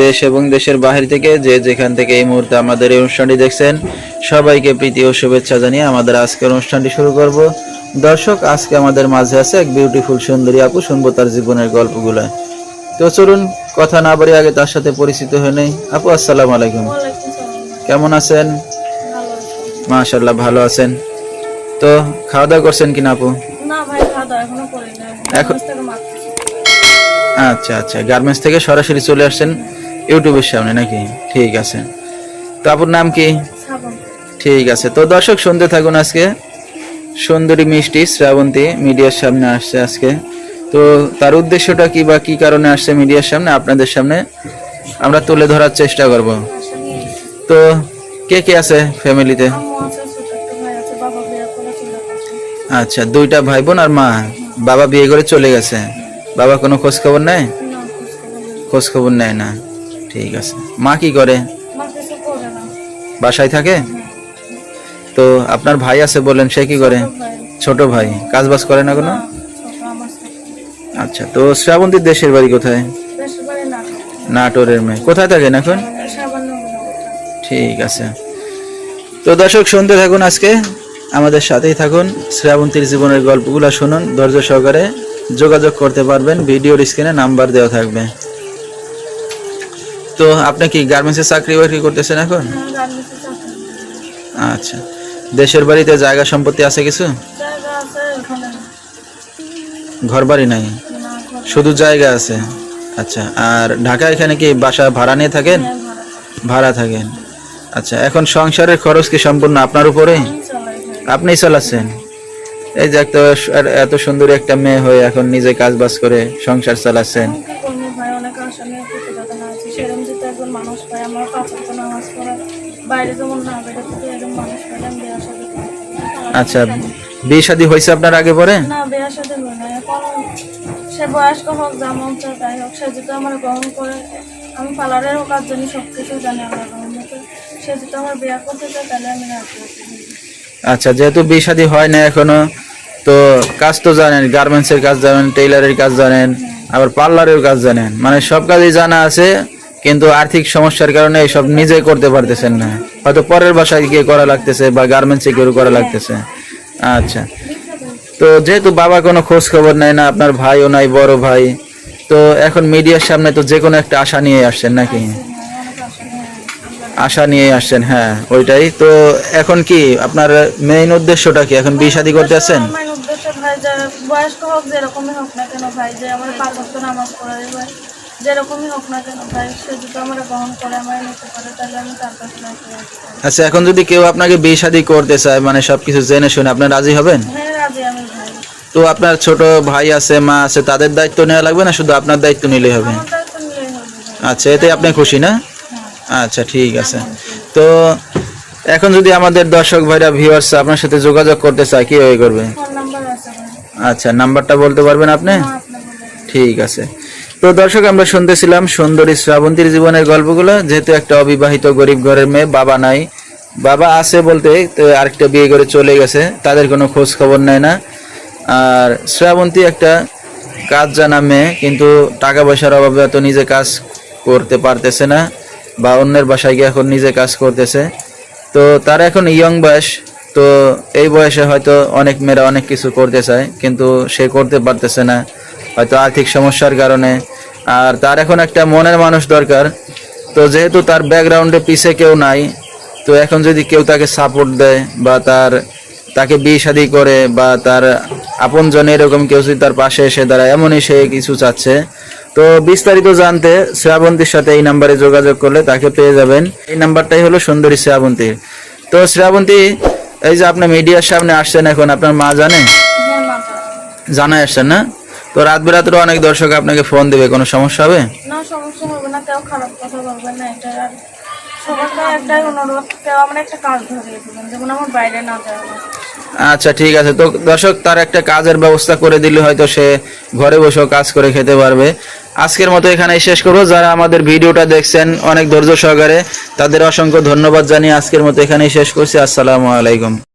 দেশ এবং দেশের বাহির থেকে যে যেখান থেকে এই মুহূর্তে আমাদের এই অনুষ্ঠানটি দেখছেন সবাইকে প্রীতি ও শুভেচ্ছা জানিয়ে আমাদের আজকের অনুষ্ঠানটি শুরু করব। দর্শক, আজকে আমাদের মাঝে আছে এক বিউটিফুল সুন্দরী আপু, শুনবো তার জীবনের গল্পগুলো। তো চলুন কথা না বাড়িয়ে আগে তার সাথে পরিচিত হয়ে নেই। আপু, আসসালামু আলাইকুম, কেমন আছেন? মাশাআল্লাহ, ভালো আছেন। তো খাওয়া দাওয়া করছেন কিনা আপু? না ভাই, খাওয়া দাওয়া এখনো করি না। আচ্ছা আচ্ছা, গার্মেন্টস থেকে সরাসরি চলে আসছেন ইউটিউবের সামনে নাকি? ঠিক আছে। তো আপুর নাম কি? ঠিক আছে। তো দর্শক শুনতে থাকুন। আজকে সুন্দরী মিষ্টি শ্রাবন্তী মিডিয়ার সামনে আসছে আজকে। তো তার উদ্দেশ্যটা কি বা কি কারণে আসছে মিডিয়ার সামনে আপনাদের সামনে আমরা তুলে ধরার চেষ্টা করব। তো কে কে আছে ফ্যামিলিতে? আচ্ছা, দুইটা ভাই বোন আর মা। বাবা বিয়ে করে চলে গেছে। বাবা কোনো খোঁজ খবর নেয়? খোঁজ খবর নেয় না। ঠিক আছে। মা কি করে? বাসায় থাকে। তো আপনার ভাই আছে বলেন, সে কি করে? ছোট ভাই কাজ বাজ করে না কোনো? আচ্ছা। তো শ্রাবন্তীর দেশের বাড়ি কোথায়? নাটোরের মেয়ে। কোথায় থাকেন এখন? ঠিক আছে। তো দর্শক শুনতে থাকুন, আজকে আমাদের সাথেই থাকুন, শ্রাবন্তীর জীবনের গল্পগুলো শুনুন ধৈর্য সহকারে। যোগাযোগ করতে পারবেন, ভিডিওর স্ক্রিনে নাম্বার দেওয়া থাকবে। তো আপনি কি গার্মেন্টসে চাকরি বাকরি করতেছেন এখন? আচ্ছা। দেশের বাড়িতে জায়গা সম্পত্তি আছে কিছু? ঘর বাড়ি নাই, শুধু জায়গা আছে। আচ্ছা। আর ঢাকা এখানে কি বাসা ভাড়া নিয়ে থাকেন? ভাড়া থাকেন। আচ্ছা। এখন সংসারের খরচ কি সম্পূর্ণ আপনার উপরে? আপনিই চালাচ্ছেন? এই যে এত সুন্দর একটা মেয়ে হয়ে এখন নিজে কাজ বাজ করে সংসার চালাচ্ছেন। আচ্ছা। বিয়ে শাদী হয়েছে আপনার আগে পরে? না, বিয়ে শাদী হয় না। এখন সে বয়স্ক হোক, যেমন তাই হোক, সে যেটা আমার গ্রহণ করে, আমি পার্লারেরও কাজ জানি, সবকিছু জানি আমার গ্রহণ করতে। সে যেটা আমার বিয়ে করতে চায় তাহলে আমি রাজি আছি। আচ্ছা। যেহেতু বিয়ে শাদী হয় না এখনো, তো কাজ তো জানেন, গার্মেন্টসের কাজ জানেন, টেইলারের কাজ জানেন, আবার পার্লারের কাজ জানেন, মানে সব কাজই জানা আছে, কিন্তু আর্থিক সমস্যার কারণে এইসব নিজে করতে পারতেছেন না। হয়তো পরের বাসায় গিয়ে করা লাগতেছে বা গার্মেন্টসে গিয়ে করা লাগতেছে। আচ্ছা। তো যেহেতু বাবা কোনো খোঁজ খবর নেয় না, আপনার ভাইও নাই, বড় ভাই, তো এখন মিডিয়ার সামনে তো যে কোনো একটা আশা নিয়ে আসছেন নাকি? আশা নিয়ে আসছেন, হ্যাঁ ওইটাই তো। এখন কি আপনার মেইন উদ্দেশ্যটা কি? এখন বিয়ে শাদী করতে আছেন? ভাই, যে বয়স্ক হোক, যেরকমই হোক না কেন ভাই, যে আমার 5 ওয়াক্ত নামাজ পড়ে ভাই, যেরকমই হোক না কেন ভাই, সে যদি আমার গ্রহণ করে, আমার নিতে পারে, তাহলে আমি তার কাছে রাজি আছি। আচ্ছা। এখন যদি কেউ আপনাকে বিয়ে শাদী করতে চায়, মানে সবকিছু জেনে শুনে, আপনি রাজি হবেন? হ্যাঁ, রাজি আমি ভাই। তো আপনার ছোট ভাই আছে, মা আছে, তাদের দায়িত্ব নেওয়া লাগবে না শুধু আপনার দায়িত্ব নিলেই হবে? আচ্ছা। এতে আপনি খুশি না? আচ্ছা, ঠিক আছে। তো এখন যদি আমাদের দর্শক ভাইরা, ভিউয়ার্স আপনার সাথে যোগাযোগ করতে চায়, কিভাবে করবে? আচ্ছা, নাম্বারটা বলতে পারবেন আপনি? ঠিক আছে। তো দর্শক, আমরা শুনতেছিলাম সুন্দরী শ্রাবন্তীর জীবনের গল্পগুলো। যেহেতু একটা অবিবাহিত গরিব ঘরের মেয়ে, বাবা নাই, বাবা আছে বলতে তো আরেকটা বিয়ে করে চলে গেছে, তাদের কোনো খোঁজ খবর নেয় না। আর শ্রাবন্তী একটা কাজ জানা মেয়ে, কিন্তু টাকা পয়সার অভাবে এত নিজে কাজ করতে পারতেছে না, বা অন্যের বাসায় গিয়ে এখন নিজে কাজ করতেছে। তো তার এখন ইয়ং বয়স, তো এই বয়সে হয়তো অনেক মেয়েরা অনেক কিছু করতে চায়, কিন্তু সে করতে পারতেছে না, হয়তো আর্থিক সমস্যার কারণে। আর তার এখন একটা মনের মানুষ দরকার। তো যেহেতু তার ব্যাকগ্রাউন্ডে পিছে কেউ নাই, তো এখন যদি কেউ তাকে সাপোর্ট দেয় বা তাকে বিয়ে শাদী করে, বা তার আপনজন এরকম কেউ যদি তার পাশে এসে দাঁড়ায়, এমনই সে কিছু চাচ্ছে। তো বিস্তারিত জানতে শ্রাবন্তীর সাথে এই নাম্বারে যোগাযোগ করলে তাকে পেয়ে যাবেন। এই নাম্বারটাই হলো সুন্দরী শ্রাবন্তী। তো শ্রাবন্তী, এই যে আপনি মিডিয়ার সামনে আসছেন, এখন আপনার মা জানে? জানাই আসছেন না? তো রাত বেরাতেও অনেক দর্শক আপনাকে ফোন দেবে, কোনো সমস্যা হবে না? সমস্যা হবে না, কেউ খারাপ কথা বলবে না। এটা আর সবার একটাই অনুরোধ, কেউ আমার একটা কাজ ধরিয়ে দিবেন, যেমন আমার বাইরে না যায়। আচ্ছা, ঠিক আছে। তো দর্শক, তার একটা কাজের ব্যবস্থা করে দিলে হয়তো সে ঘরে বসেও কাজ করে খেতে পারবে। আজকের মতো এখানেই শেষ করবো। যারা আমাদের ভিডিওটা দেখছেন অনেক ধৈর্য সহকারে, তাদের অসংখ্য ধন্যবাদ জানিয়ে আজকের মতো এখানেই শেষ করছি। আসসালামু আলাইকুম।